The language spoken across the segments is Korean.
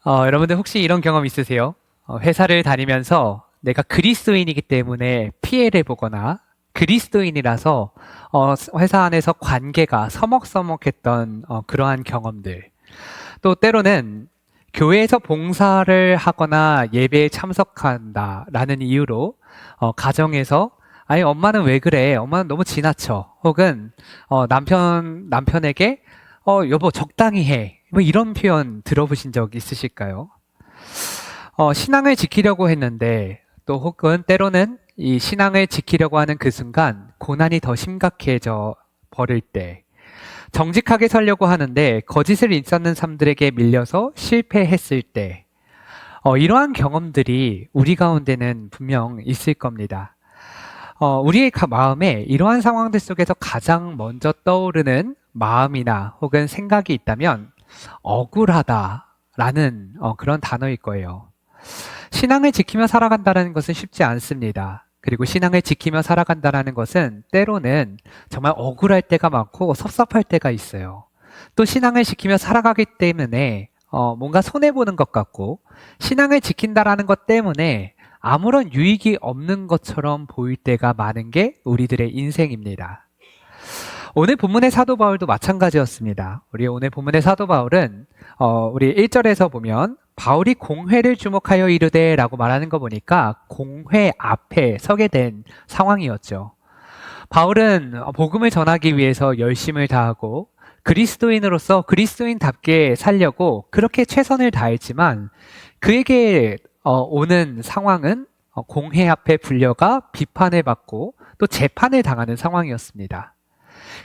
여러분들 혹시 이런 경험 있으세요? 회사를 다니면서 내가 그리스도인이기 때문에 피해를 보거나 그리스도인이라서 회사 안에서 관계가 서먹서먹했던 그러한 경험들. 또 때로는 교회에서 봉사를 하거나 예배에 참석한다라는 이유로 가정에서 아니 엄마는 왜 그래? 엄마는 너무 지나쳐. 혹은 남편에게 여보 적당히 해. 뭐 이런 표현 들어보신 적 있으실까요? 신앙을 지키려고 했는데 또 혹은 때로는 이 신앙을 지키려고 하는 그 순간 고난이 더 심각해져 버릴 때 정직하게 살려고 하는데 거짓을 일삼는 사람들에게 밀려서 실패했을 때 이러한 경험들이 우리 가운데는 분명 있을 겁니다. 우리의 마음에 이러한 상황들 속에서 가장 먼저 떠오르는 마음이나 혹은 생각이 있다면 억울하다라는 그런 단어일 거예요. 신앙을 지키며 살아간다는 것은 쉽지 않습니다. 그리고 신앙을 지키며 살아간다는 것은 때로는 정말 억울할 때가 많고 섭섭할 때가 있어요. 또 신앙을 지키며 살아가기 때문에 뭔가 손해보는 것 같고 신앙을 지킨다라는 것 때문에 아무런 유익이 없는 것처럼 보일 때가 많은 게 우리들의 인생입니다. 오늘 본문의 사도 바울도 마찬가지였습니다. 우리 오늘 본문의 사도 바울은 우리 1절에서 보면 바울이 공회를 주목하여 이르되 라고 말하는 거 보니까 공회 앞에 서게 된 상황이었죠. 바울은 복음을 전하기 위해서 열심을 다하고 그리스도인으로서 그리스도인답게 살려고 그렇게 최선을 다했지만 그에게 오는 상황은 공회 앞에 불려가 비판을 받고 또 재판을 당하는 상황이었습니다.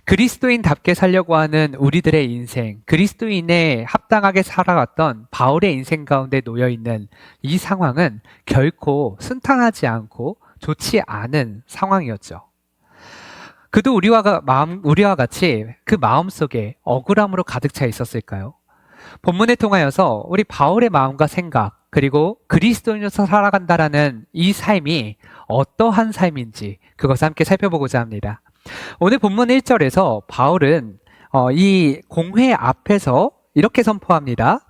그리스도인답게 살려고 하는 우리들의 인생, 그리스도인에 합당하게 살아갔던 바울의 인생 가운데 놓여있는 이 상황은 결코 순탄하지 않고 좋지 않은 상황이었죠. 그도 우리와 같이 그 마음속에 억울함으로 가득 차 있었을까요? 본문을 통하여서 우리 바울의 마음과 생각, 그리고 그리스도인으로서 살아간다라는 이 삶이 어떠한 삶인지 그것을 함께 살펴보고자 합니다. 오늘 본문 1절에서 바울은 이 공회 앞에서 이렇게 선포합니다.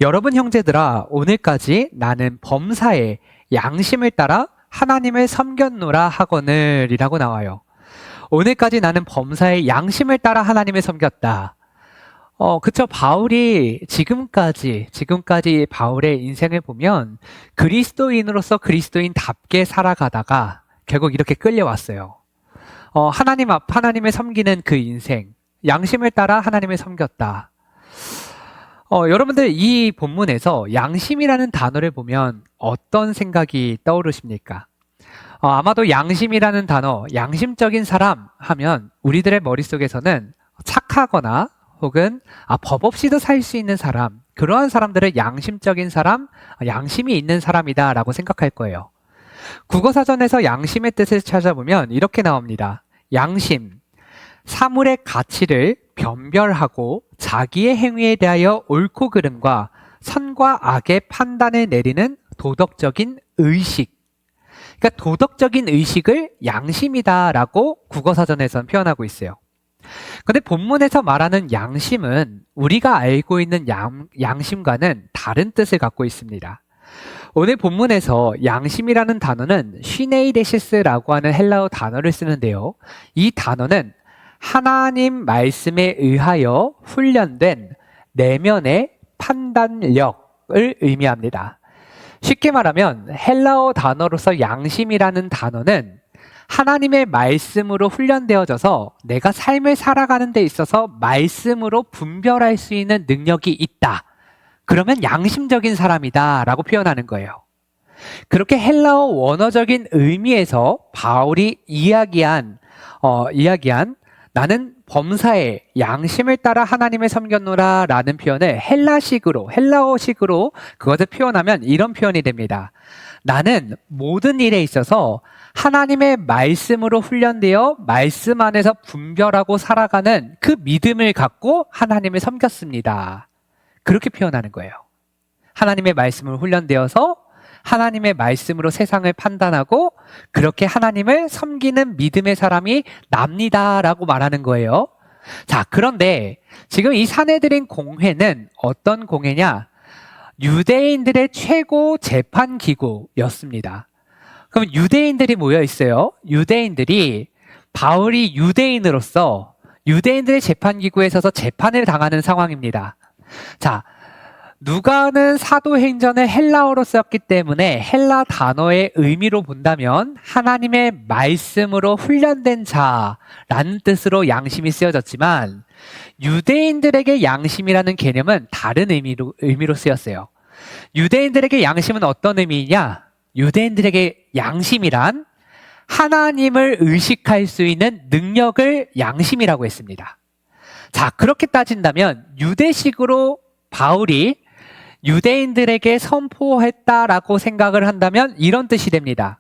여러분 형제들아, 오늘까지 나는 범사에 양심을 따라 하나님을 섬겼노라 하거늘 이라고 나와요. 오늘까지 나는 범사에 양심을 따라 하나님을 섬겼다. 그쵸. 바울이 지금까지 바울의 인생을 보면 그리스도인으로서 그리스도인답게 살아가다가 결국 이렇게 끌려왔어요. 하나님을 섬기는 그 인생, 양심을 따라 하나님을 섬겼다. 여러분들 이 본문에서 양심이라는 단어를 보면 어떤 생각이 떠오르십니까? 아마도 양심이라는 단어, 양심적인 사람 하면 우리들의 머릿속에서는 착하거나 혹은 법 없이도 살 수 있는 사람, 그러한 사람들을 양심적인 사람, 양심이 있는 사람이다라고 생각할 거예요. 국어사전에서 양심의 뜻을 찾아보면 이렇게 나옵니다. 양심, 사물의 가치를 변별하고 자기의 행위에 대하여 옳고 그름과 선과 악의 판단을 내리는 도덕적인 의식. 그러니까 도덕적인 의식을 양심이다라고 국어사전에서는 표현하고 있어요. 그런데 본문에서 말하는 양심은 우리가 알고 있는 양심과는 다른 뜻을 갖고 있습니다. 오늘 본문에서 양심이라는 단어는 시네이데시스라고 하는 헬라어 단어를 쓰는데요. 이 단어는 하나님 말씀에 의하여 훈련된 내면의 판단력을 의미합니다. 쉽게 말하면 헬라어 단어로서 양심이라는 단어는 하나님의 말씀으로 훈련되어져서 내가 삶을 살아가는 데 있어서 말씀으로 분별할 수 있는 능력이 있다. 그러면 양심적인 사람이다 라고 표현하는 거예요. 그렇게 헬라어 원어적인 의미에서 바울이 이야기한 나는 범사에 양심을 따라 하나님을 섬겼노라 라는 표현을 헬라어식으로 그것을 표현하면 이런 표현이 됩니다. 나는 모든 일에 있어서 하나님의 말씀으로 훈련되어 말씀 안에서 분별하고 살아가는 그 믿음을 갖고 하나님을 섬겼습니다. 그렇게 표현하는 거예요. 하나님의 말씀을 훈련되어서 하나님의 말씀으로 세상을 판단하고 그렇게 하나님을 섬기는 믿음의 사람이 납니다라고 말하는 거예요. 자, 그런데 지금 이 사내들인 공회는 어떤 공회냐? 유대인들의 최고 재판기구였습니다. 그럼 유대인들이 모여 있어요. 유대인들이 바울이 유대인으로서 유대인들의 재판기구에 서서 재판을 당하는 상황입니다. 자, 누가는 사도행전을 헬라어로 썼기 때문에 헬라 단어의 의미로 본다면 하나님의 말씀으로 훈련된 자라는 뜻으로 양심이 쓰여졌지만 유대인들에게 양심이라는 개념은 다른 의미로 쓰였어요. 유대인들에게 양심은 어떤 의미이냐? 유대인들에게 양심이란 하나님을 의식할 수 있는 능력을 양심이라고 했습니다. 자, 그렇게 따진다면 유대식으로 바울이 유대인들에게 선포했다라고 생각을 한다면 이런 뜻이 됩니다.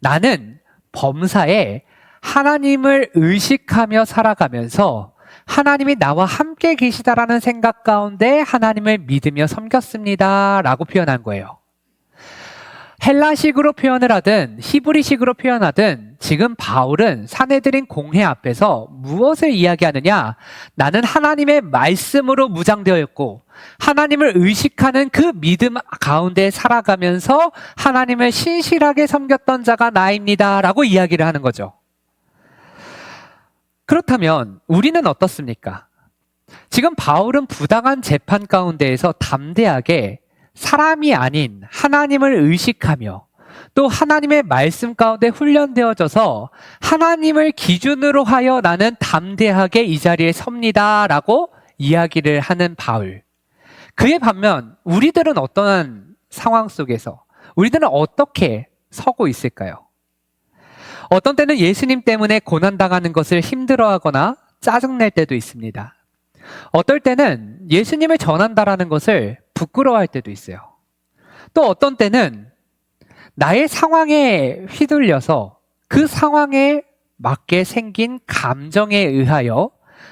나는 범사에 하나님을 의식하며 살아가면서 하나님이 나와 함께 계시다라는 생각 가운데 하나님을 믿으며 섬겼습니다 라고 표현한 거예요. 헬라식으로 표현을 하든 히브리식으로 표현하든 지금 바울은 사내들인 공회 앞에서 무엇을 이야기하느냐? 나는 하나님의 말씀으로 무장되어 있고 하나님을 의식하는 그 믿음 가운데 살아가면서 하나님을 신실하게 섬겼던 자가 나입니다 라고 이야기를 하는 거죠. 그렇다면 우리는 어떻습니까? 지금 바울은 부당한 재판 가운데에서 담대하게 사람이 아닌 하나님을 의식하며 또 하나님의 말씀 가운데 훈련되어져서 하나님을 기준으로 하여 나는 담대하게 이 자리에 섭니다 라고 이야기를 하는 바울. 그에 반면 우리들은 어떠한 상황 속에서 우리들은 어떻게 서고 있을까요? 어떤 때는 예수님 때문에 고난당하는 것을 힘들어하거나 짜증낼 때도 있습니다. 어떨 때는 예수님을 전한다라는 것을 부끄러워할 때도 있어요. 또 어떤 때는 나의 상황에 휘둘려서 그 상황에 맞게 생긴 감정에 의하여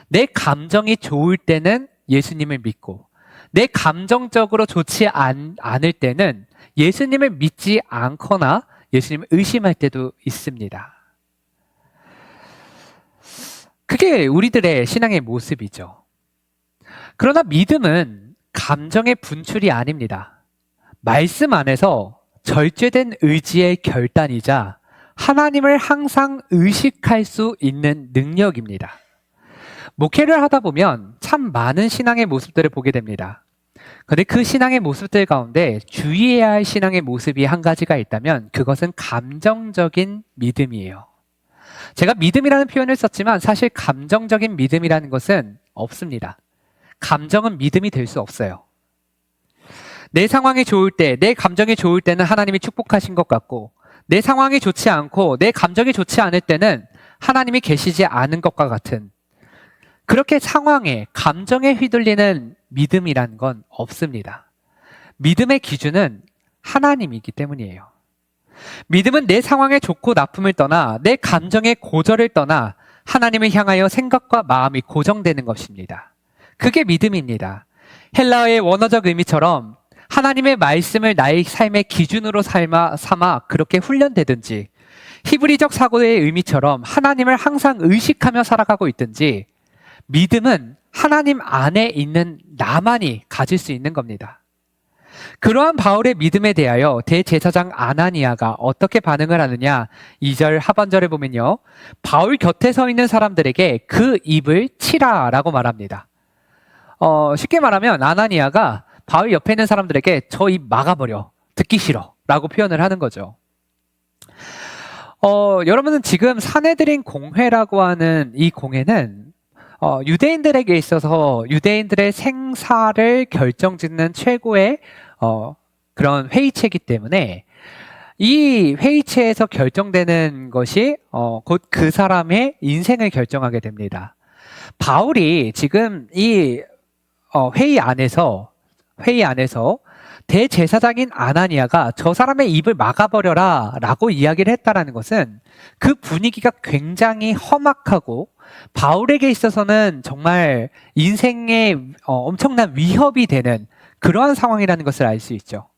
내 감정이 좋을 때는 예수님을 믿고 내 감정적으로 좋지 않을 때는 예수님을 믿지 않거나 예수님을 의심할 때도 있습니다. 그게 우리들의 신앙의 모습이죠. 그러나 믿음은 감정의 분출이 아닙니다. 말씀 안에서 절제된 의지의 결단이자 하나님을 항상 의식할 수 있는 능력입니다. 목회를 하다 보면 참 많은 신앙의 모습들을 보게 됩니다. 그런데 그 신앙의 모습들 가운데 주의해야 할 신앙의 모습이 한 가지가 있다면 그것은 감정적인 믿음이에요. 제가 믿음이라는 표현을 썼지만 사실 감정적인 믿음이라는 것은 없습니다. 감정은 믿음이 될 수 없어요. 내 상황이 좋을 때, 내 감정이 좋을 때는 하나님이 축복하신 것 같고 내 상황이 좋지 않고 내 감정이 좋지 않을 때는 하나님이 계시지 않은 것과 같은 그렇게 상황에, 감정에 휘둘리는 믿음이란 건 없습니다. 믿음의 기준은 하나님이기 때문이에요. 믿음은 내 상황의 좋고 나쁨을 떠나 내 감정의 고절을 떠나 하나님을 향하여 생각과 마음이 고정되는 것입니다. 그게 믿음입니다. 헬라어의 원어적 의미처럼 하나님의 말씀을 나의 삶의 기준으로 삼아 그렇게 훈련되든지 히브리적 사고의 의미처럼 하나님을 항상 의식하며 살아가고 있든지 믿음은 하나님 안에 있는 나만이 가질 수 있는 겁니다. 그러한 바울의 믿음에 대하여 대제사장 아나니아가 어떻게 반응을 하느냐 2절 하반절에 보면요. 바울 곁에 서 있는 사람들에게 그 입을 치라라고 말합니다. 쉽게 말하면 아나니아가 바울 옆에 있는 사람들에게 저 입 막아버려. 듣기 싫어. 라고 표현을 하는 거죠. 여러분은 지금 사내들인 공회라고 하는 이 공회는 유대인들에게 있어서 유대인들의 생사를 결정짓는 최고의 그런 회의체이기 때문에 이 회의체에서 결정되는 것이 곧 그 사람의 인생을 결정하게 됩니다. 바울이 지금 이 회의 안에서 대제사장인 아나니아가 저 사람의 입을 막아버려라 라고 이야기를 했다는 것은 그 분위기가 굉장히 험악하고 바울에게 있어서는 정말 인생에 엄청난 위협이 되는 그러한 상황이라는 것을 알 수 있죠.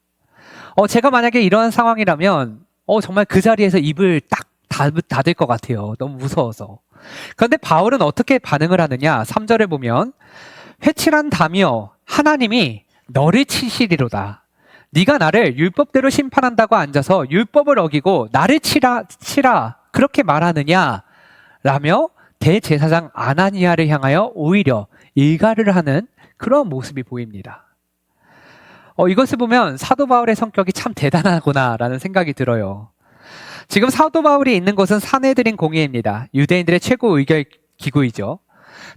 제가 만약에 이러한 상황이라면 정말 그 자리에서 입을 딱 닫을 것 같아요. 너무 무서워서. 그런데 바울은 어떻게 반응을 하느냐 3절에 보면 회칠한 다며 하나님이 너를 치시리로다. 네가 나를 율법대로 심판한다고 앉아서 율법을 어기고 나를 치라 그렇게 말하느냐 라며 대제사장 아나니아를 향하여 오히려 일갈을 하는 그런 모습이 보입니다. 이것을 보면 사도 바울의 성격이 참 대단하구나라는 생각이 들어요. 지금 사도 바울이 있는 곳은 산헤드린 공회입니다. 유대인들의 최고 의결 기구이죠.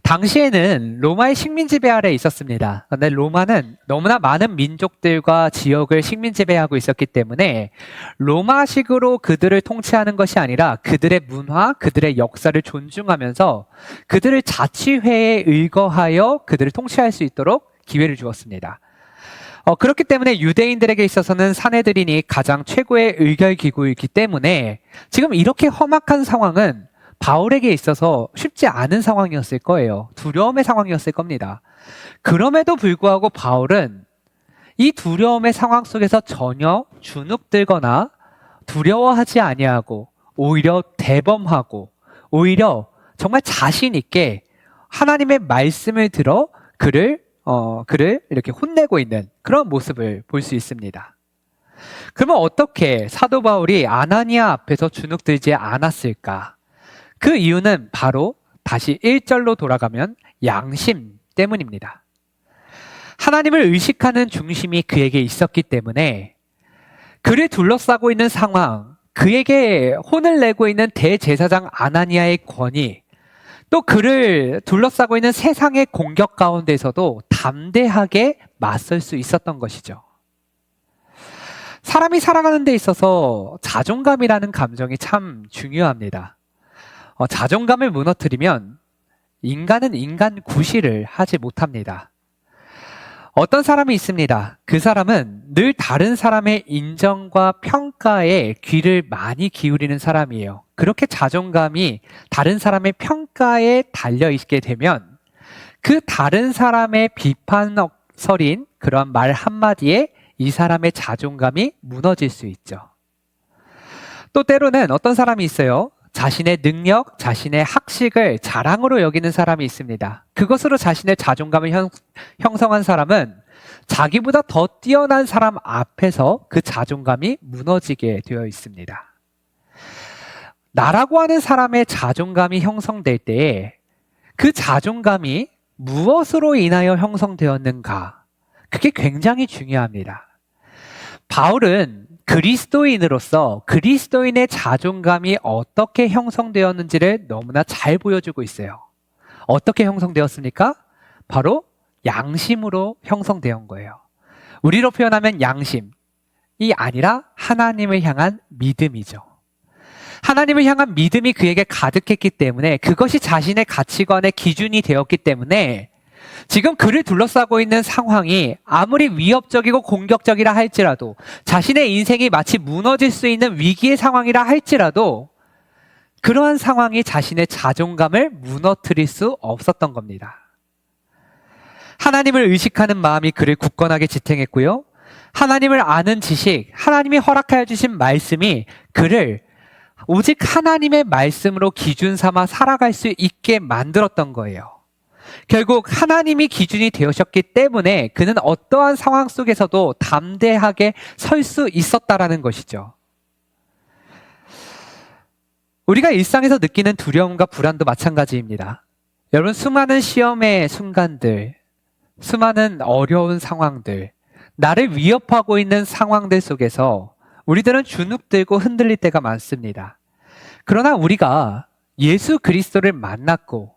당시에는 로마의 식민 지배 아래 있었습니다. 그런데 로마는 너무나 많은 민족들과 지역을 식민 지배하고 있었기 때문에 로마식으로 그들을 통치하는 것이 아니라 그들의 문화, 그들의 역사를 존중하면서 그들을 자치회에 의거하여 그들을 통치할 수 있도록 기회를 주었습니다. 그렇기 때문에 유대인들에게 있어서는 산헤드린이 가장 최고의 의결 기구이기 때문에 지금 이렇게 험악한 상황은 바울에게 있어서 쉽지 않은 상황이었을 거예요. 두려움의 상황이었을 겁니다. 그럼에도 불구하고 바울은 이 두려움의 상황 속에서 전혀 주눅들거나 두려워하지 아니하고 오히려 대범하고 오히려 정말 자신 있게 하나님의 말씀을 들어 그를 이렇게 혼내고 있는 그런 모습을 볼 수 있습니다. 그러면 어떻게 사도 바울이 아나니아 앞에서 주눅들지 않았을까? 그 이유는 바로 다시 1절로 돌아가면 양심 때문입니다. 하나님을 의식하는 중심이 그에게 있었기 때문에 그를 둘러싸고 있는 상황, 그에게 혼을 내고 있는 대제사장 아나니아의 권위, 또 그를 둘러싸고 있는 세상의 공격 가운데서도 담대하게 맞설 수 있었던 것이죠. 사람이 살아가는 데 있어서 자존감이라는 감정이 참 중요합니다. 자존감을 무너뜨리면 인간은 인간 구실을 하지 못합니다. 어떤 사람이 있습니다. 그 사람은 늘 다른 사람의 인정과 평가에 귀를 많이 기울이는 사람이에요. 그렇게 자존감이 다른 사람의 평가에 달려있게 되면 그 다른 사람의 비판설인 그런 말 한마디에 이 사람의 자존감이 무너질 수 있죠. 또 때로는 어떤 사람이 있어요. 자신의 능력, 자신의 학식을 자랑으로 여기는 사람이 있습니다. 그것으로 자신의 자존감을 형성한 사람은 자기보다 더 뛰어난 사람 앞에서 그 자존감이 무너지게 되어 있습니다. 나라고 하는 사람의 자존감이 형성될 때에 그 자존감이 무엇으로 인하여 형성되었는가? 그게 굉장히 중요합니다. 바울은 그리스도인으로서 그리스도인의 자존감이 어떻게 형성되었는지를 너무나 잘 보여주고 있어요. 어떻게 형성되었습니까? 바로 양심으로 형성되어 거예요. 우리로 표현하면 양심이 아니라 하나님을 향한 믿음이죠. 하나님을 향한 믿음이 그에게 가득했기 때문에 그것이 자신의 가치관의 기준이 되었기 때문에 지금 그를 둘러싸고 있는 상황이 아무리 위협적이고 공격적이라 할지라도 자신의 인생이 마치 무너질 수 있는 위기의 상황이라 할지라도 그러한 상황이 자신의 자존감을 무너뜨릴 수 없었던 겁니다. 하나님을 의식하는 마음이 그를 굳건하게 지탱했고요. 하나님을 아는 지식, 하나님이 허락하여 주신 말씀이 그를 오직 하나님의 말씀으로 기준 삼아 살아갈 수 있게 만들었던 거예요. 결국 하나님이 기준이 되셨기 때문에 그는 어떠한 상황 속에서도 담대하게 설 수 있었다라는 것이죠. 우리가 일상에서 느끼는 두려움과 불안도 마찬가지입니다. 여러분, 수많은 시험의 순간들, 수많은 어려운 상황들, 나를 위협하고 있는 상황들 속에서 우리들은 주눅들고 흔들릴 때가 많습니다. 그러나 우리가 예수 그리스도를 만났고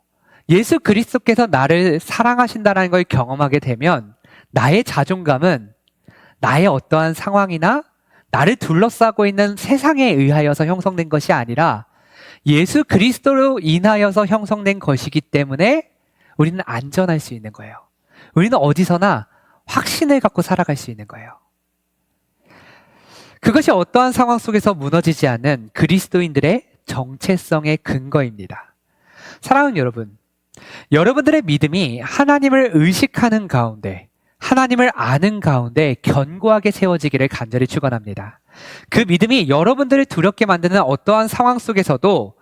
예수 그리스도께서 나를 사랑하신다는 걸 경험하게 되면 나의 자존감은 나의 어떠한 상황이나 나를 둘러싸고 있는 세상에 의하여서 형성된 것이 아니라 예수 그리스도로 인하여서 형성된 것이기 때문에 우리는 안전할 수 있는 거예요. 우리는 어디서나 확신을 갖고 살아갈 수 있는 거예요. 그것이 어떠한 상황 속에서 무너지지 않는 그리스도인들의 정체성의 근거입니다. 사랑하는 여러분, 여러분들의 믿음이 하나님을 의식하는 가운데, 하나님을 아는 가운데 견고하게 세워지기를 간절히 축원합니다. 그 믿음이 여러분들을 두렵게 만드는 어떠한 상황 속에서도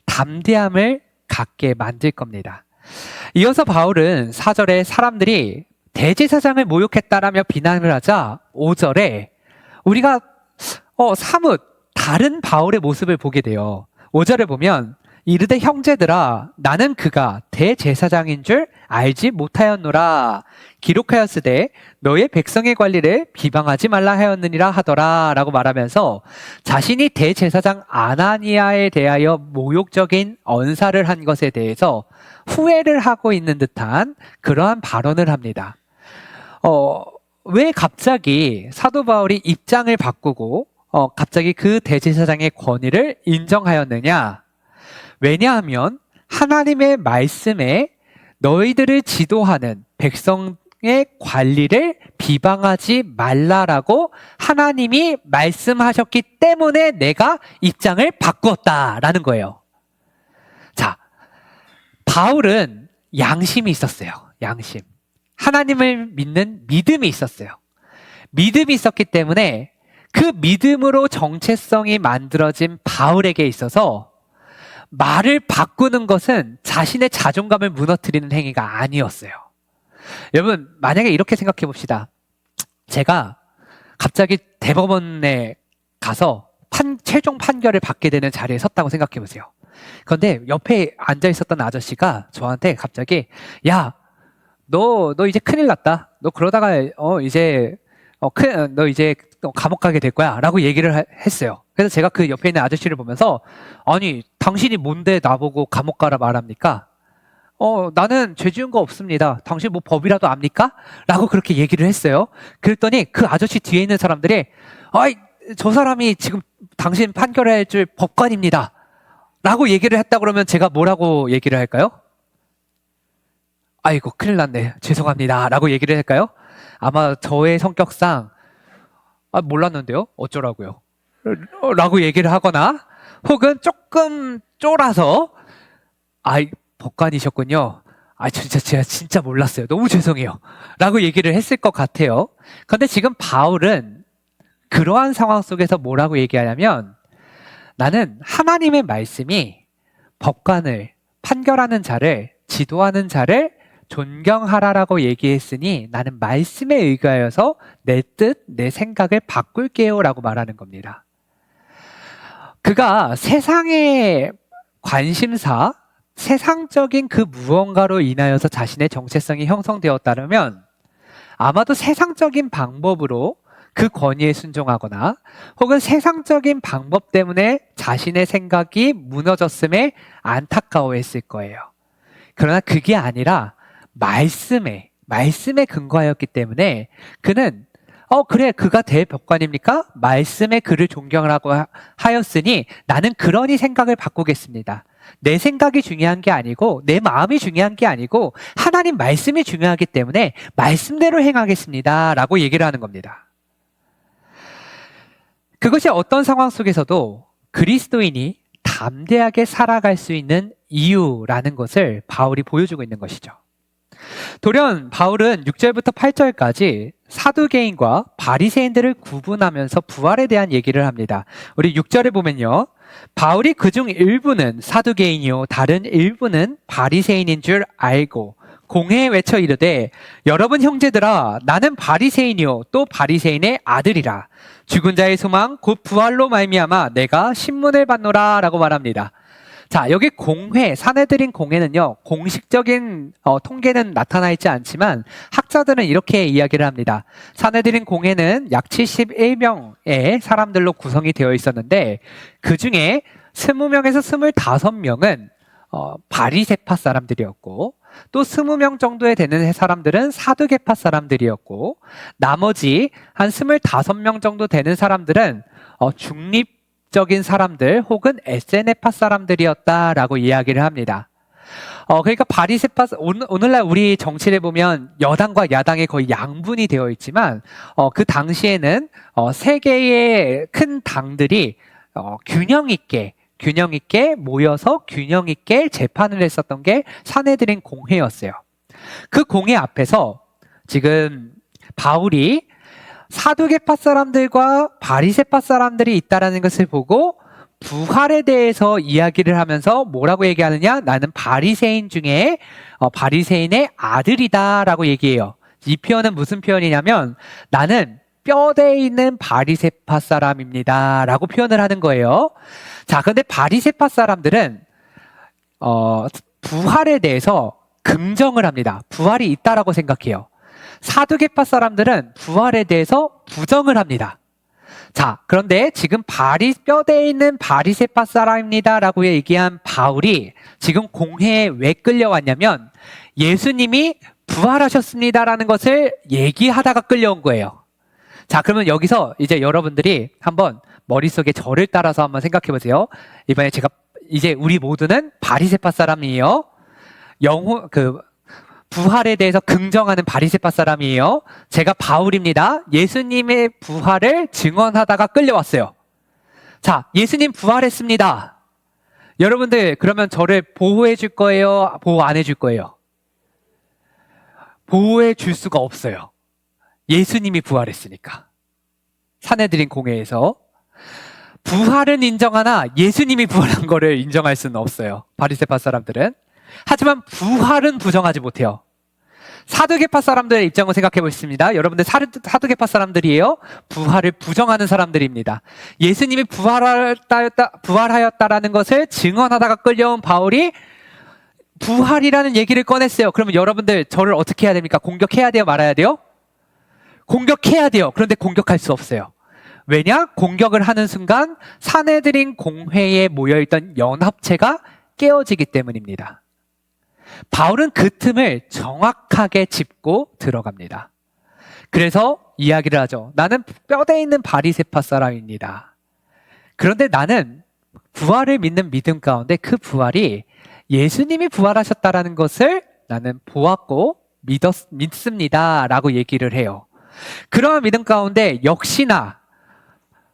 담대함을 갖게 만들 겁니다. 이어서 바울은 4절에 사람들이 대제사장을 모욕했다라며 비난을 하자 5절에 우리가 사뭇 다른 바울의 모습을 보게 돼요. 5절에 보면 이르되 형제들아 나는 그가 대제사장인 줄 알지 못하였노라. 기록하였으되 너의 백성의 관리를 비방하지 말라 하였느니라 하더라 라고 말하면서 자신이 대제사장 아나니아에 대하여 모욕적인 언사를 한 것에 대해서 후회를 하고 있는 듯한 그러한 발언을 합니다. 왜 갑자기 사도 바울이 입장을 바꾸고 갑자기 그 대제사장의 권위를 인정하였느냐? 왜냐하면 하나님의 말씀에 너희들을 지도하는 백성의 관리를 비방하지 말라라고 하나님이 말씀하셨기 때문에 내가 입장을 바꾸었다라는 거예요. 자, 바울은 양심이 있었어요. 양심. 하나님을 믿는 믿음이 있었어요. 믿음이 있었기 때문에 그 믿음으로 정체성이 만들어진 바울에게 있어서 말을 바꾸는 것은 자신의 자존감을 무너뜨리는 행위가 아니었어요. 여러분, 만약에 이렇게 생각해 봅시다. 제가 갑자기 대법원에 가서 최종 판결을 받게 되는 자리에 섰다고 생각해 보세요. 그런데 옆에 앉아 있었던 아저씨가 저한테 갑자기 야, 너 이제 큰일 났다. 너 그러다가 너 이제 감옥 가게 될 거야 라고 얘기를 했어요. 그래서 제가 그 옆에 있는 아저씨를 보면서 아니 당신이 뭔데 나보고 감옥 가라 말합니까? 나는 죄 지은 거 없습니다. 당신 뭐 법이라도 압니까? 라고 그렇게 얘기를 했어요. 그랬더니 그 아저씨 뒤에 있는 사람들이 아이 저 사람이 지금 당신 판결할 줄 법관입니다 라고 얘기를 했다 그러면 제가 뭐라고 얘기를 할까요? 아이고 큰일 났네 죄송합니다 라고 얘기를 할까요? 아마 저의 성격상 몰랐는데요 어쩌라고요 라고 얘기를 하거나 혹은 조금 쫄아서 법관이셨군요 제가 진짜 몰랐어요 너무 죄송해요 라고 얘기를 했을 것 같아요. 그런데 지금 바울은 그러한 상황 속에서 뭐라고 얘기하냐면 나는 하나님의 말씀이 법관을 판결하는 자를 지도하는 자를 존경하라라고 얘기했으니 나는 말씀에 의거하여서 내 뜻, 내 생각을 바꿀게요 라고 말하는 겁니다. 그가 세상의 관심사, 세상적인 그 무언가로 인하여서 자신의 정체성이 형성되었다면 아마도 세상적인 방법으로 그 권위에 순종하거나 혹은 세상적인 방법 때문에 자신의 생각이 무너졌음에 안타까워했을 거예요. 그러나 그게 아니라 말씀에 근거하였기 때문에 그는 그래 그가 대법관입니까? 말씀에 그를 존경하라고 하였으니 나는 그러니 생각을 바꾸겠습니다. 내 생각이 중요한 게 아니고 내 마음이 중요한 게 아니고 하나님 말씀이 중요하기 때문에 말씀대로 행하겠습니다 라고 얘기를 하는 겁니다. 그것이 어떤 상황 속에서도 그리스도인이 담대하게 살아갈 수 있는 이유라는 것을 바울이 보여주고 있는 것이죠. 돌연 바울은 6절부터 8절까지 사두개인과 바리새인들을 구분하면서 부활에 대한 얘기를 합니다. 우리 6절에 보면요. 바울이 그중 일부는 사두개인이요 다른 일부는 바리새인인 줄 알고 공회에 외쳐 이르되 여러분 형제들아 나는 바리새인이요 또 바리새인의 아들이라 죽은 자의 소망 곧 부활로 말미암아 내가 신문을 받노라 라고 말합니다. 자, 여기 공회, 사내들인 공회는요, 공식적인 통계는 나타나 있지 않지만 학자들은 이렇게 이야기를 합니다. 사내들인 공회는 약 71명의 사람들로 구성이 되어 있었는데 그 중에 20명에서 25명은 바리새파 사람들이었고 또 20명 정도에 되는 사람들은 사두개파 사람들이었고 나머지 한 25명 정도 되는 사람들은 중립적인 사람들 혹은 에세네파 사람들이었다라고 이야기를 합니다. 그러니까 바리새파 오늘날 우리 정치를 보면 여당과 야당이 거의 양분이 되어 있지만 그 당시에는 세 개의 큰 당들이 균형 있게 모여서 균형 있게 재판을 했었던 게 사내들인 공회였어요. 그 공회 앞에서 지금 바울이 사두개파 사람들과 바리새파 사람들이 있다라는 것을 보고 부활에 대해서 이야기를 하면서 뭐라고 얘기하느냐? 나는 바리새인 중에 바리새인의 아들이다라고 얘기해요. 이 표현은 무슨 표현이냐면 나는 뼈대 있는 바리새파 사람입니다 라고 표현을 하는 거예요. 자, 근데 바리새파 사람들은 부활에 대해서 긍정을 합니다. 부활이 있다라고 생각해요. 사두개파 사람들은 부활에 대해서 부정을 합니다. 자, 그런데 지금 뼈대에 있는 바리새파 사람입니다 라고 얘기한 바울이 지금 공회에 왜 끌려왔냐면 예수님이 부활하셨습니다라는 것을 얘기하다가 끌려온 거예요. 자, 그러면 여기서 이제 여러분들이 한번 머릿속에 저를 따라서 한번 생각해 보세요. 이번에 이제 우리 모두는 바리새파 사람이에요. 부활에 대해서 긍정하는 바리새파 사람이에요. 제가 바울입니다. 예수님의 부활을 증언하다가 끌려왔어요. 자, 예수님 부활했습니다. 여러분들 그러면 저를 보호해 줄 거예요? 보호 안 해줄 거예요? 보호해 줄 수가 없어요. 예수님이 부활했으니까. 사내들인 공회에서 부활은 인정하나 예수님이 부활한 거를 인정할 수는 없어요. 바리새파 사람들은. 하지만 부활은 부정하지 못해요. 사두개파 사람들의 입장을 생각해 보겠습니다. 여러분들 사두개파 사람들이에요. 부활을 부정하는 사람들입니다. 예수님이 부활하였다라는 것을 증언하다가 끌려온 바울이 부활이라는 얘기를 꺼냈어요. 그러면 여러분들 저를 어떻게 해야 됩니까? 공격해야 돼요? 말아야 돼요? 공격해야 돼요. 그런데 공격할 수 없어요. 왜냐? 공격을 하는 순간 사내들인 공회에 모여있던 연합체가 깨어지기 때문입니다. 바울은 그 틈을 정확하게 짚고 들어갑니다. 그래서 이야기를 하죠. 나는 뼈대 있는 바리새파 사람입니다. 그런데 나는 부활을 믿는 믿음 가운데 그 부활이 예수님이 부활하셨다라는 것을 나는 보았고 믿습니다 라고 얘기를 해요. 그러한 믿음 가운데 역시나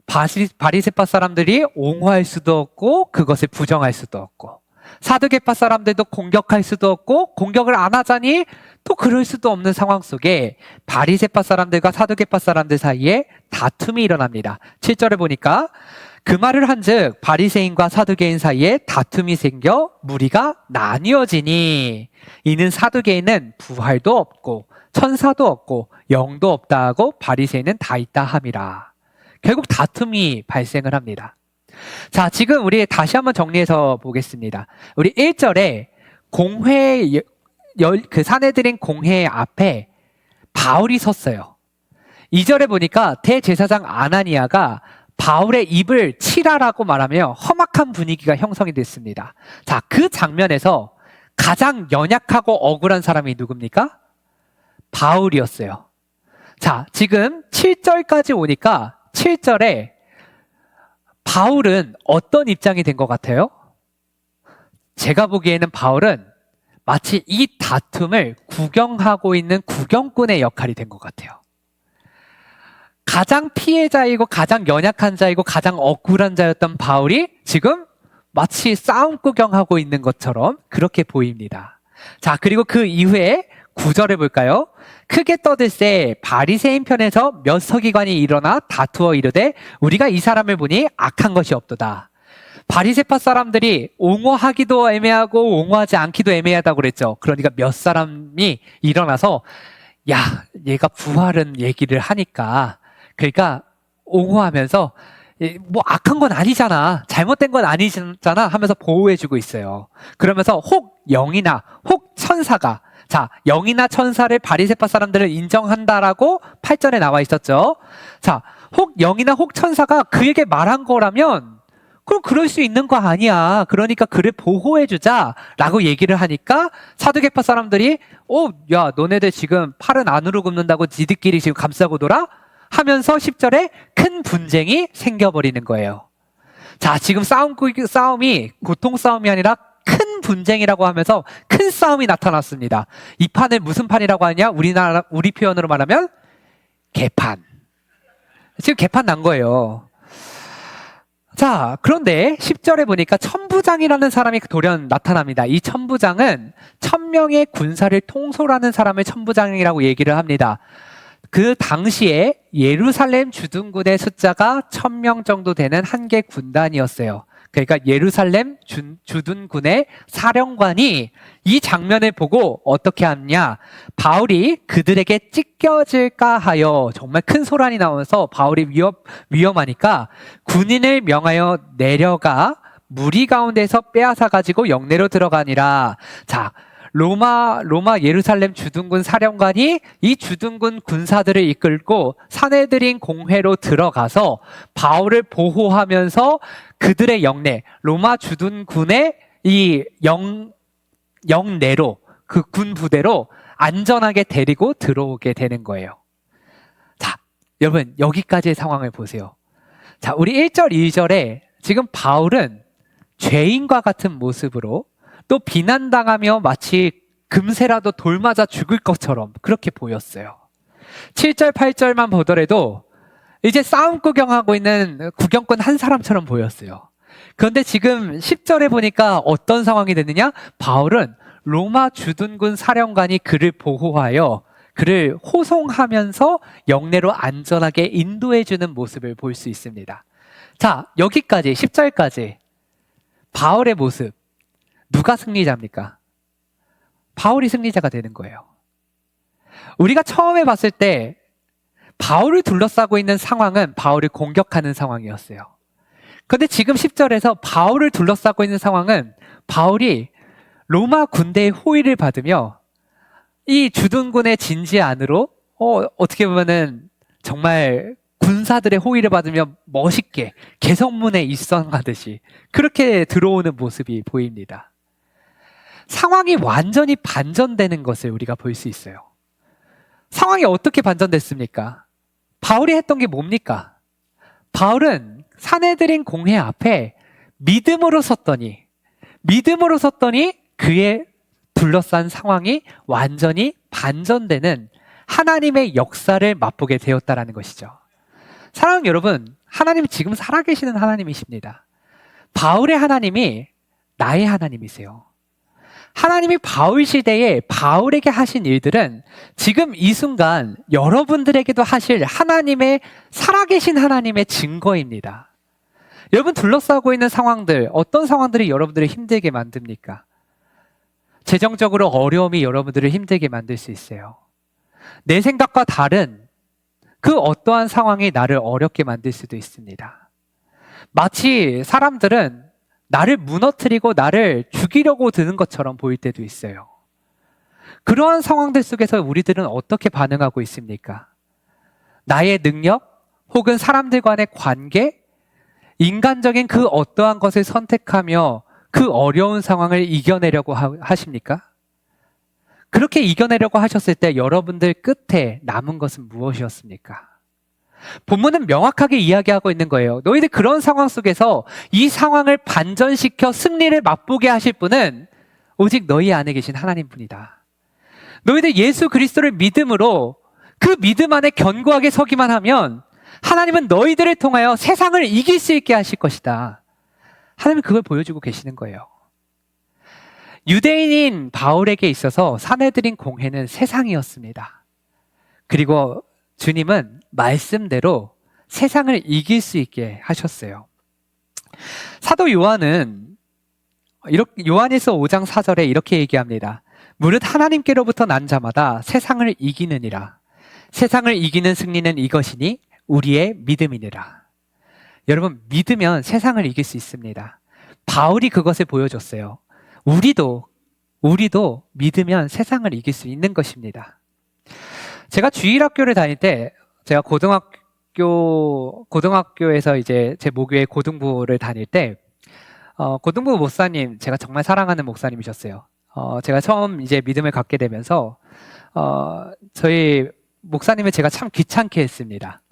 바리새파 사람들이 옹호할 수도 없고 그것을 부정할 수도 없고 사두개파 사람들도 공격할 수도 없고 공격을 안 하자니 또 그럴 수도 없는 상황 속에 바리새파 사람들과 사두개파 사람들 사이에 다툼이 일어납니다. 7절에 보니까 그 말을 한즉 바리새인과 사두개인 사이에 다툼이 생겨 무리가 나뉘어지니 이는 사두개인은 부활도 없고 천사도 없고 영도 없다 하고 바리새인은 다 있다 함이라. 결국 다툼이 발생을 합니다. 자, 지금 우리 다시 한번 정리해서 보겠습니다. 우리 1절에 그 사내들인 공회 앞에 바울이 섰어요. 2절에 보니까 대제사장 아나니아가 바울의 입을 치라라고 말하며 험악한 분위기가 형성이 됐습니다. 자, 그 장면에서 가장 연약하고 억울한 사람이 누굽니까? 바울이었어요. 자, 지금 7절까지 오니까 7절에 바울은 어떤 입장이 된 것 같아요? 제가 보기에는 바울은 마치 이 다툼을 구경하고 있는 구경꾼의 역할이 된 것 같아요. 가장 피해자이고 가장 연약한 자이고 가장 억울한 자였던 바울이 지금 마치 싸움 구경하고 있는 것처럼 그렇게 보입니다. 자, 그리고 그 이후에 9절을 볼까요? 크게 떠들새 바리새인 편에서 몇 서기관이 일어나 다투어 이르되 우리가 이 사람을 보니 악한 것이 없도다. 바리새파 사람들이 옹호하기도 애매하고 옹호하지 않기도 애매하다고 그랬죠. 그러니까 몇 사람이 일어나서 야, 얘가 부활은 얘기를 하니까 그러니까 옹호하면서 뭐 악한 건 아니잖아, 잘못된 건 아니잖아 하면서 보호해주고 있어요. 그러면서 혹 영이나 혹 천사가, 자, 영이나 천사를 바리새파 사람들을 인정한다라고 8절에 나와 있었죠. 자, 혹 영이나 혹 천사가 그에게 말한 거라면 그럼 그럴 수 있는 거 아니야, 그러니까 그를 보호해주자라고 얘기를 하니까 사두개파 사람들이 야, 너네들 지금 팔은 안으로 굽는다고 니들끼리 지금 감싸고 놀아? 하면서 10절에 큰 분쟁이 생겨버리는 거예요. 자, 지금 싸움이 고통 싸움이 아니라 큰 분쟁이라고 하면서 큰 싸움이 나타났습니다. 이 판을 무슨 판이라고 하냐? 우리 표현으로 말하면 개판. 지금 개판 난 거예요. 자, 그런데 10절에 보니까 천부장이라는 사람이 돌연 나타납니다. 이 천부장은 1000명의 군사를 통솔하는 사람을 천부장이라고 얘기를 합니다. 그 당시에 예루살렘 주둔군의 숫자가 1000명 정도 되는 한 개 군단이었어요. 그러니까 예루살렘 주둔군의 사령관이 이 장면을 보고 어떻게 하냐, 바울이 그들에게 찢겨질까 하여 정말 큰 소란이 나오면서 바울이 위험하니까 군인을 명하여 내려가 무리 가운데서 빼앗아 가지고 영내로 들어가니라. 자, 로마 예루살렘 주둔군 사령관이 이 주둔군 군사들을 이끌고 사내들인 공회로 들어가서 바울을 보호하면서 그들의 영내, 로마 주둔군의 이 영내로, 그 군 부대로 안전하게 데리고 들어오게 되는 거예요. 자, 여러분 여기까지의 상황을 보세요. 자, 우리 1절, 2절에 지금 바울은 죄인과 같은 모습으로 또 비난당하며 마치 금세라도 돌 맞아 죽을 것처럼 그렇게 보였어요. 7절, 8절만 보더라도 이제 싸움 구경하고 있는 구경꾼 한 사람처럼 보였어요. 그런데 지금 10절에 보니까 어떤 상황이 됐느냐? 바울은 로마 주둔군 사령관이 그를 보호하여 그를 호송하면서 영내로 안전하게 인도해주는 모습을 볼 수 있습니다. 자, 여기까지 10절까지 바울의 모습, 누가 승리자입니까? 바울이 승리자가 되는 거예요. 우리가 처음에 봤을 때 바울을 둘러싸고 있는 상황은 바울을 공격하는 상황이었어요. 그런데 지금 10절에서 바울을 둘러싸고 있는 상황은 바울이 로마 군대의 호의를 받으며 이 주둔군의 진지 안으로 어떻게 보면은 정말 군사들의 호의를 받으며 멋있게 개성문에 입성하듯이 그렇게 들어오는 모습이 보입니다. 상황이 완전히 반전되는 것을 우리가 볼 수 있어요. 상황이 어떻게 반전됐습니까? 바울이 했던 게 뭡니까? 바울은 사내들인 공회 앞에 믿음으로 섰더니 그의 둘러싼 상황이 완전히 반전되는 하나님의 역사를 맛보게 되었다라는 것이죠. 사랑하는 여러분, 하나님은 지금 살아계시는 하나님이십니다. 바울의 하나님이 나의 하나님이세요. 하나님이 바울 시대에 바울에게 하신 일들은 지금 이 순간 여러분들에게도 하실 하나님의, 살아계신 하나님의 증거입니다. 여러분 둘러싸고 있는 상황들, 어떤 상황들이 여러분들을 힘들게 만듭니까? 재정적으로 어려움이 여러분들을 힘들게 만들 수 있어요. 내 생각과 다른 그 어떠한 상황이 나를 어렵게 만들 수도 있습니다. 마치 사람들은 나를 무너뜨리고 나를 죽이려고 드는 것처럼 보일 때도 있어요. 그러한 상황들 속에서 우리들은 어떻게 반응하고 있습니까? 나의 능력 혹은 사람들 간의 관계, 인간적인 그 어떠한 것을 선택하며 그 어려운 상황을 이겨내려고 하십니까? 그렇게 이겨내려고 하셨을 때 여러분들 끝에 남은 것은 무엇이었습니까? 본문은 명확하게 이야기하고 있는 거예요. 너희들 그런 상황 속에서 이 상황을 반전시켜 승리를 맛보게 하실 분은 오직 너희 안에 계신 하나님뿐이다. 너희들 예수 그리스도를 믿음으로 그 믿음 안에 견고하게 서기만 하면 하나님은 너희들을 통하여 세상을 이길 수 있게 하실 것이다. 하나님은 그걸 보여주고 계시는 거예요. 유대인인 바울에게 있어서 사내들인 공회는 세상이었습니다. 그리고 주님은 말씀대로 세상을 이길 수 있게 하셨어요. 사도 요한은 요한일서 5장 4절에 이렇게 얘기합니다. 무릇 하나님께로부터 난 자마다 세상을 이기느니라. 세상을 이기는 승리는 이것이니 우리의 믿음이니라. 여러분, 믿으면 세상을 이길 수 있습니다. 바울이 그것을 보여줬어요. 우리도 믿으면 세상을 이길 수 있는 것입니다. 제가 주일학교를 다닐 때, 제가 고등학교에서 이제 제 모교의 고등부를 다닐 때, 고등부 목사님, 제가 정말 사랑하는 목사님이셨어요. 제가 처음 이제 믿음을 갖게 되면서, 저희 목사님을 제가 참 귀찮게 했습니다.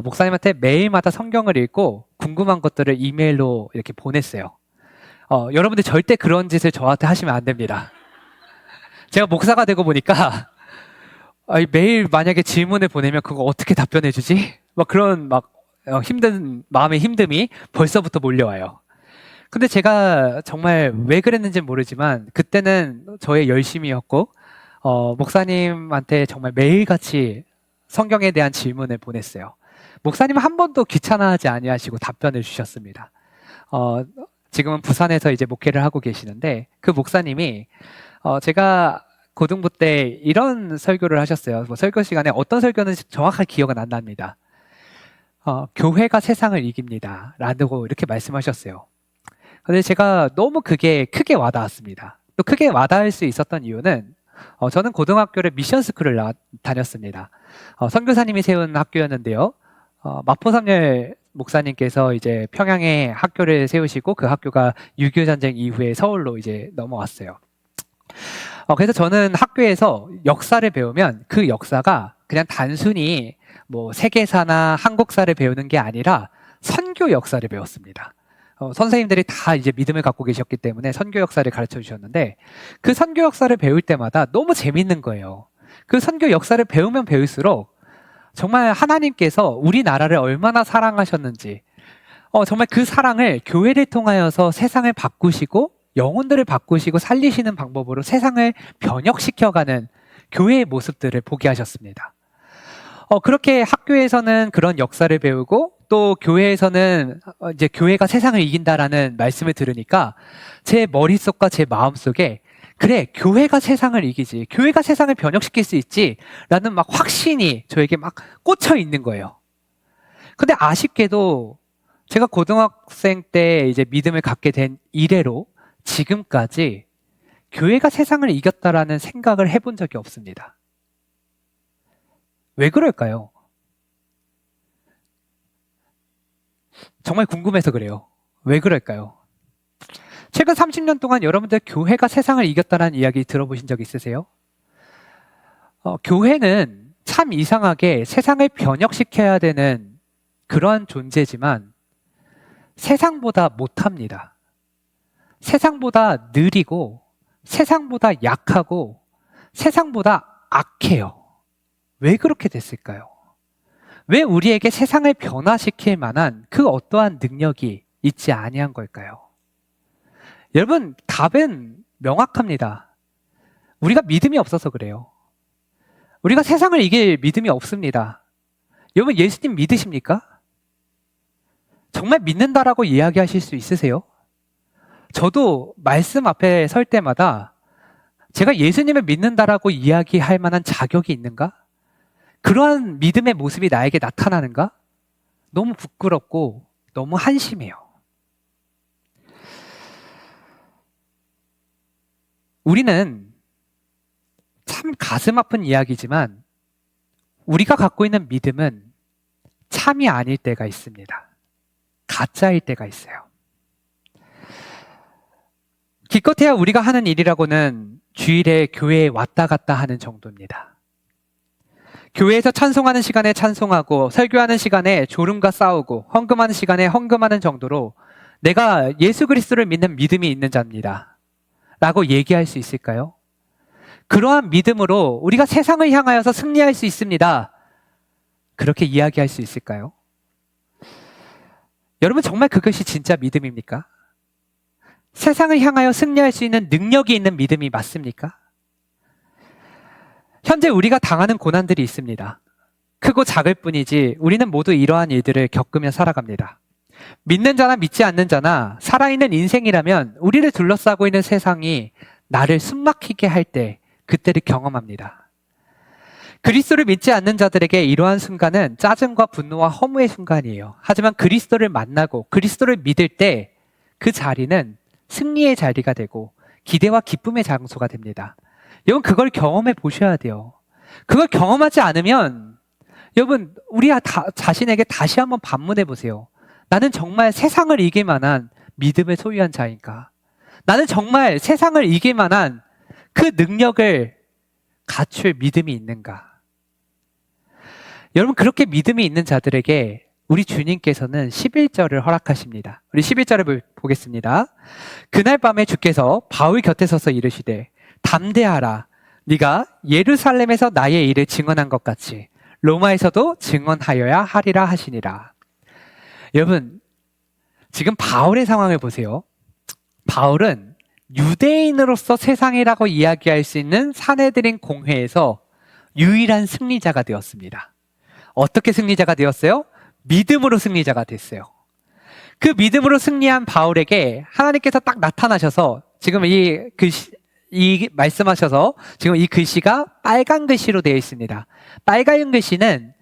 목사님한테 매일마다 성경을 읽고 궁금한 것들을 이메일로 이렇게 보냈어요. 여러분들 절대 그런 짓을 저한테 하시면 안 됩니다. 제가 목사가 되고 보니까 매일 만약에 질문을 보내면 그거 어떻게 답변해 주지? 그런 힘든 마음의 힘듦이 벌써부터 몰려와요. 근데 제가 정말 왜 그랬는지는 모르지만 그때는 저의 열심이었고 목사님한테 정말 매일같이 성경에 대한 질문을 보냈어요. 목사님은 한 번도 귀찮아하지 아니하시고 답변을 주셨습니다. 어, 지금은 부산에서 이제 목회를 하고 계시는데 그 목사님이 제가 고등부 때 이런 설교를 하셨어요. 뭐 설교 시간에 어떤 설교는 정확하게 기억은 안 납니다. 교회가 세상을 이깁니다. 라고 이렇게 말씀하셨어요. 근데 제가 너무 그게 크게 와닿았습니다. 또 크게 와닿을 수 있었던 이유는 저는 고등학교를 미션스쿨을 다녔습니다. 선교사님이 세운 학교였는데요. 마포삼열 목사님께서 이제 평양에 학교를 세우시고 그 학교가 6.25 전쟁 이후에 서울로 이제 넘어왔어요. 그래서 저는 학교에서 역사를 배우면 그 역사가 그냥 단순히 뭐 세계사나 한국사를 배우는 게 아니라 선교 역사를 배웠습니다. 선생님들이 다 이제 믿음을 갖고 계셨기 때문에 선교 역사를 가르쳐 주셨는데 그 선교 역사를 배울 때마다 너무 재밌는 거예요. 그 선교 역사를 배우면 배울수록 정말 하나님께서 우리나라를 얼마나 사랑하셨는지, 정말 그 사랑을 교회를 통하여서 세상을 바꾸시고 영혼들을 바꾸시고 살리시는 방법으로 세상을 변혁시켜가는 교회의 모습들을 보게 하셨습니다. 그렇게 학교에서는 그런 역사를 배우고 또 교회에서는 이제 교회가 세상을 이긴다라는 말씀을 들으니까 제 머릿속과 제 마음속에 그래, 교회가 세상을 이기지, 교회가 세상을 변혁시킬 수 있지 라는 막 확신이 저에게 막 꽂혀 있는 거예요. 근데 아쉽게도 제가 고등학생 때 이제 믿음을 갖게 된 이래로 지금까지 교회가 세상을 이겼다라는 생각을 해본 적이 없습니다. 왜 그럴까요? 정말 궁금해서 그래요. 왜 그럴까요? 최근 30년 동안 여러분들 교회가 세상을 이겼다는 이야기 들어보신 적 있으세요? 교회는 참 이상하게 세상을 변혁시켜야 되는 그러한 존재지만 세상보다 못합니다. 세상보다 느리고 세상보다 약하고 세상보다 악해요. 왜 그렇게 됐을까요? 왜 우리에게 세상을 변화시킬 만한 그 어떠한 능력이 있지 아니한 걸까요? 여러분, 답은 명확합니다. 우리가 믿음이 없어서 그래요. 우리가 세상을 이길 믿음이 없습니다. 여러분, 예수님 믿으십니까? 정말 믿는다라고 이야기하실 수 있으세요? 저도 말씀 앞에 설 때마다 제가 예수님을 믿는다라고 이야기할 만한 자격이 있는가? 그러한 믿음의 모습이 나에게 나타나는가? 너무 부끄럽고 너무 한심해요. 우리는 참 가슴 아픈 이야기지만 우리가 갖고 있는 믿음은 참이 아닐 때가 있습니다. 가짜일 때가 있어요. 기껏해야 우리가 하는 일이라고는 주일에 교회에 왔다 갔다 하는 정도입니다. 교회에서 찬송하는 시간에 찬송하고 설교하는 시간에 졸음과 싸우고 헌금하는 시간에 헌금하는 정도로 내가 예수 그리스도를 믿는 믿음이 있는 자입니다 라고 얘기할 수 있을까요? 그러한 믿음으로 우리가 세상을 향하여서 승리할 수 있습니다. 그렇게 이야기할 수 있을까요? 여러분, 정말 그것이 진짜 믿음입니까? 세상을 향하여 승리할 수 있는 능력이 있는 믿음이 맞습니까? 현재 우리가 당하는 고난들이 있습니다. 크고 작을 뿐이지 우리는 모두 이러한 일들을 겪으며 살아갑니다. 믿는 자나 믿지 않는 자나 살아있는 인생이라면 우리를 둘러싸고 있는 세상이 나를 숨막히게 할 때 그때를 경험합니다. 그리스도를 믿지 않는 자들에게 이러한 순간은 짜증과 분노와 허무의 순간이에요. 하지만 그리스도를 만나고 그리스도를 믿을 때 그 자리는 승리의 자리가 되고 기대와 기쁨의 장소가 됩니다. 여러분, 그걸 경험해 보셔야 돼요. 그걸 경험하지 않으면 여러분, 우리 자신에게 다시 한번 반문해 보세요. 나는 정말 세상을 이길 만한 믿음을 소유한 자인가? 나는 정말 세상을 이길 만한 그 능력을 갖출 믿음이 있는가? 여러분, 그렇게 믿음이 있는 자들에게 우리 주님께서는 11절을 허락하십니다. 우리 11절을 보겠습니다. 그날 밤에 주께서 바울 곁에 서서 이르시되 담대하라. 네가 예루살렘에서 나의 일을 증언한 것 같이 로마에서도 증언하여야 하리라 하시니라. 여러분, 지금 바울의 상황을 보세요. 바울은 유대인으로서 세상이라고 이야기할 수 있는 산헤드린 공회에서 유일한 승리자가 되었습니다. 어떻게 승리자가 되었어요? 믿음으로 승리자가 됐어요. 그 믿음으로 승리한 바울에게 하나님께서 딱 나타나셔서 지금 이 말씀하셔서 지금 이 글씨가 빨간 글씨로 되어 있습니다. 빨간 글씨는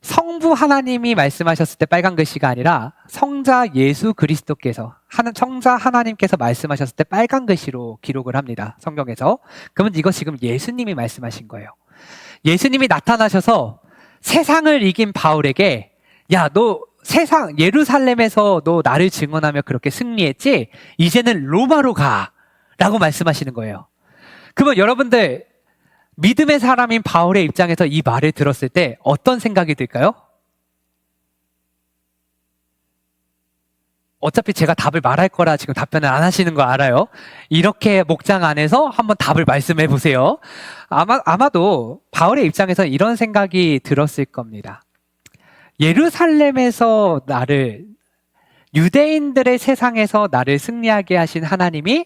성부 하나님이 말씀하셨을 때 빨간 글씨가 아니라 성자 예수 그리스도께서 성자 하나님께서 말씀하셨을 때 빨간 글씨로 기록을 합니다. 성경에서. 그러면 이거 지금 예수님이 말씀하신 거예요. 예수님이 나타나셔서 세상을 이긴 바울에게 야, 너 예루살렘에서 너 나를 증언하며 그렇게 승리했지? 이제는 로마로 가 라고 말씀하시는 거예요. 그러면 여러분들 믿음의 사람인 바울의 입장에서 이 말을 들었을 때 어떤 생각이 들까요? 어차피 제가 답을 말할 거라 지금 답변을 안 하시는 거 알아요. 이렇게 목장 안에서 한번 답을 말씀해 보세요. 아마도 바울의 입장에서 이런 생각이 들었을 겁니다. 예루살렘에서 유대인들의 세상에서 나를 승리하게 하신 하나님이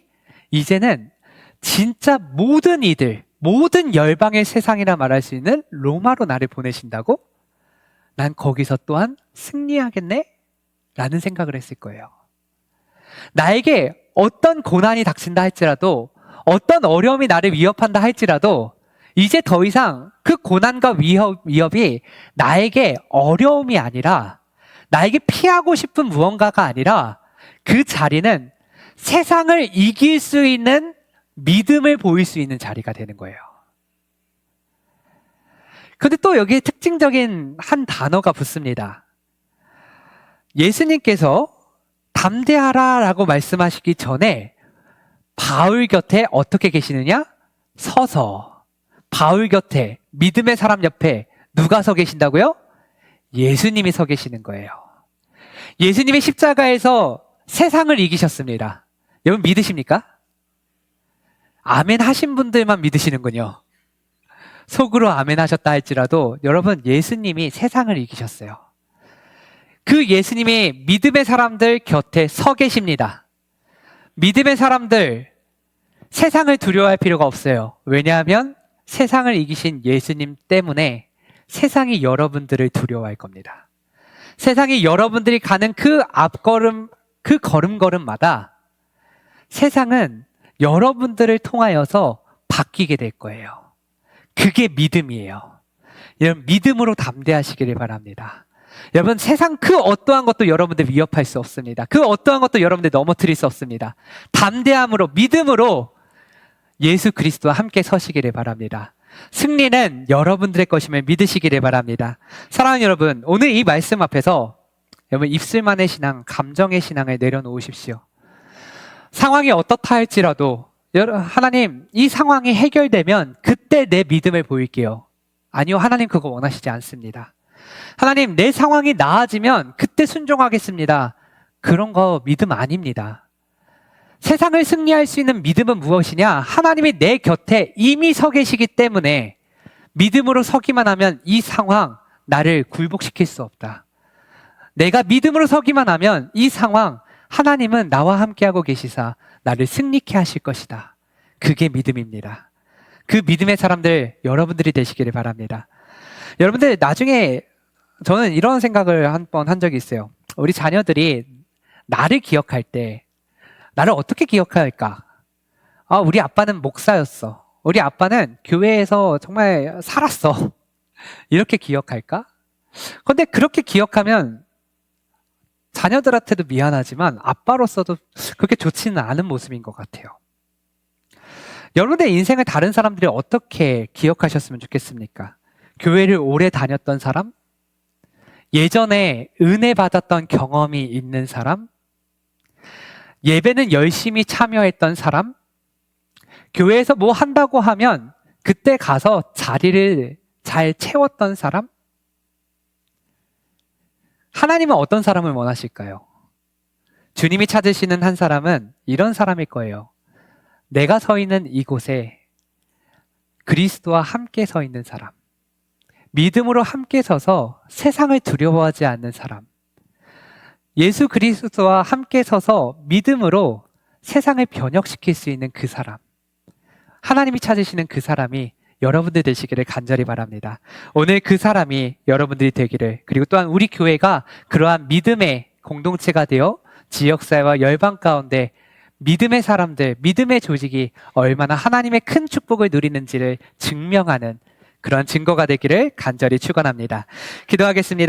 이제는 진짜 모든 열방의 세상이라 말할 수 있는 로마로 나를 보내신다고? 난 거기서 또한 승리하겠네? 라는 생각을 했을 거예요. 나에게 어떤 고난이 닥친다 할지라도, 어떤 어려움이 나를 위협한다 할지라도 이제 더 이상 그 고난과 위협이 나에게 어려움이 아니라, 나에게 피하고 싶은 무언가가 아니라 그 자리는 세상을 이길 수 있는 믿음을 보일 수 있는 자리가 되는 거예요. 근데 또 여기에 특징적인 한 단어가 붙습니다. 예수님께서 담대하라 라고 말씀하시기 전에 바울 곁에 어떻게 계시느냐? 서서. 바울 곁에, 믿음의 사람 옆에 누가 서 계신다고요? 예수님이 서 계시는 거예요. 예수님이 십자가에서 세상을 이기셨습니다. 여러분 믿으십니까? 아멘 하신 분들만 믿으시는군요. 속으로 아멘 하셨다 할지라도 여러분 예수님이 세상을 이기셨어요. 그 예수님이 믿음의 사람들 곁에 서 계십니다. 믿음의 사람들 세상을 두려워할 필요가 없어요. 왜냐하면 세상을 이기신 예수님 때문에 세상이 여러분들을 두려워할 겁니다. 세상이 여러분들이 가는 그 앞걸음, 그 걸음걸음마다 세상은 여러분들을 통하여서 바뀌게 될 거예요. 그게 믿음이에요. 여러분 믿음으로 담대하시기를 바랍니다. 여러분 세상 그 어떠한 것도 여러분들 위협할 수 없습니다. 그 어떠한 것도 여러분들 넘어뜨릴 수 없습니다. 담대함으로 믿음으로 예수 그리스도와 함께 서시기를 바랍니다. 승리는 여러분들의 것임을 믿으시기를 바랍니다. 사랑하는 여러분, 오늘 이 말씀 앞에서 여러분 입술만의 신앙, 감정의 신앙을 내려놓으십시오. 상황이 어떻다 할지라도 하나님 이 상황이 해결되면 그때 내 믿음을 보일게요. 아니요, 하나님 그거 원하시지 않습니다. 하나님 내 상황이 나아지면 그때 순종하겠습니다. 그런 거 믿음 아닙니다. 세상을 승리할 수 있는 믿음은 무엇이냐? 하나님이 내 곁에 이미 서 계시기 때문에 믿음으로 서기만 하면 이 상황 나를 굴복시킬 수 없다. 내가 믿음으로 서기만 하면 이 상황 하나님은 나와 함께하고 계시사 나를 승리케 하실 것이다. 그게 믿음입니다. 그 믿음의 사람들 여러분들이 되시기를 바랍니다. 여러분들 나중에 저는 이런 생각을 한 번 한 적이 있어요. 우리 자녀들이 나를 기억할 때 나를 어떻게 기억할까? 우리 아빠는 목사였어. 우리 아빠는 교회에서 정말 살았어. 이렇게 기억할까? 근데 그렇게 기억하면 자녀들한테도 미안하지만 아빠로서도 그렇게 좋지는 않은 모습인 것 같아요. 여러분의 인생을 다른 사람들이 어떻게 기억하셨으면 좋겠습니까? 교회를 오래 다녔던 사람? 예전에 은혜 받았던 경험이 있는 사람? 예배는 열심히 참여했던 사람? 교회에서 뭐 한다고 하면 그때 가서 자리를 잘 채웠던 사람? 하나님은 어떤 사람을 원하실까요? 주님이 찾으시는 한 사람은 이런 사람일 거예요. 내가 서 있는 이곳에 그리스도와 함께 서 있는 사람. 믿음으로 함께 서서 세상을 두려워하지 않는 사람. 예수 그리스도와 함께 서서 믿음으로 세상을 변혁시킬 수 있는 그 사람. 하나님이 찾으시는 그 사람이 여러분들 되시기를 간절히 바랍니다. 오늘 그 사람이 여러분들이 되기를, 그리고 또한 우리 교회가 그러한 믿음의 공동체가 되어 지역사회와 열방 가운데 믿음의 사람들, 믿음의 조직이 얼마나 하나님의 큰 축복을 누리는지를 증명하는 그런 증거가 되기를 간절히 축원합니다. 기도하겠습니다.